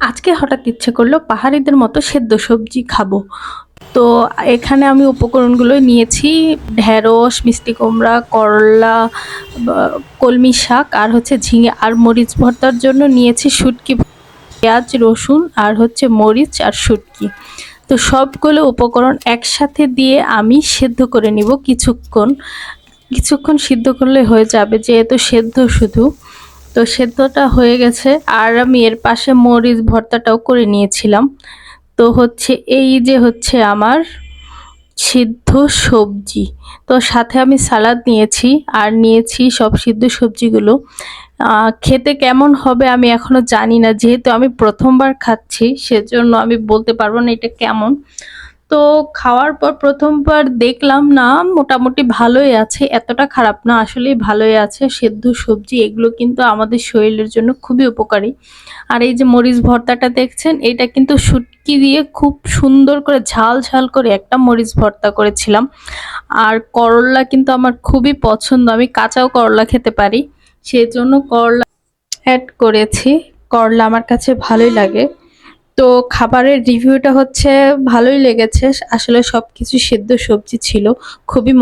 আজকে হঠাৎ ইচ্ছে করলো পাহাড়িদের মতো সেদ্ধ সবজি খাবো। তো এখানে আমি উপকরণগুলো নিয়েছি: ঢেঁড়স, মিষ্টি কুমড়া, করলা, কলমি শাক আর হচ্ছে ঝিঙে। আর মরিচ ভর্তার জন্য নিয়েছি শুটকি, পেঁয়াজ, রসুন আর হচ্ছে মরিচ আর শুটকি। তো সবগুলো উপকরণ একসাথে দিয়ে আমি সেদ্ধ করে নিব কিছুক্ষণ সিদ্ধ করলে হয়ে যাবে, যেহেতু সেদ্ধ শুধু। তো সেদ্ধটা হয়ে গেছে, আর আমি এর পাশে মরিচ ভর্তাটাও করে নিয়েছিলাম। তো হচ্ছে এই যে হচ্ছে আমার সিদ্ধ সবজি। তো সাথে আমি সালাদ নিয়েছি, আর নিয়েছি সব সিদ্ধ সবজিগুলো। খেতে কেমন হবে আমি এখনো জানি না, যেহেতু আমি প্রথমবার খাচ্ছি, সেজন্য আমি বলতে পারবো না এটা কেমন। তো খাওয়ার পর প্রথমবার দেখলাম না, মোটামুটি ভালোই আছে, এতটা খারাপ না, আসলেই ভালোই আছে। সেদ্ধ সবজি এগুলো কিন্তু আমাদের শরীরের জন্য খুবই উপকারী। আর এই যে মরিচ ভর্তাটা দেখছেন, এটা কিন্তু শুটকি দিয়ে খুব সুন্দর করে ঝাল ঝাল করে একটা মরিচ ভর্তা করেছিলাম। আর করলা কিন্তু আমার খুবই পছন্দ, আমি কাঁচাও করলা খেতে পারি, সেজন্য করলা অ্যাড করেছি। করলা আমার কাছে ভালোই লাগে। তো খাবারের রিভিউটা হচ্ছে ভালোই লেগেছে, আসলে সবকিছু সেদ্ধ সবজি ছিল, খুবই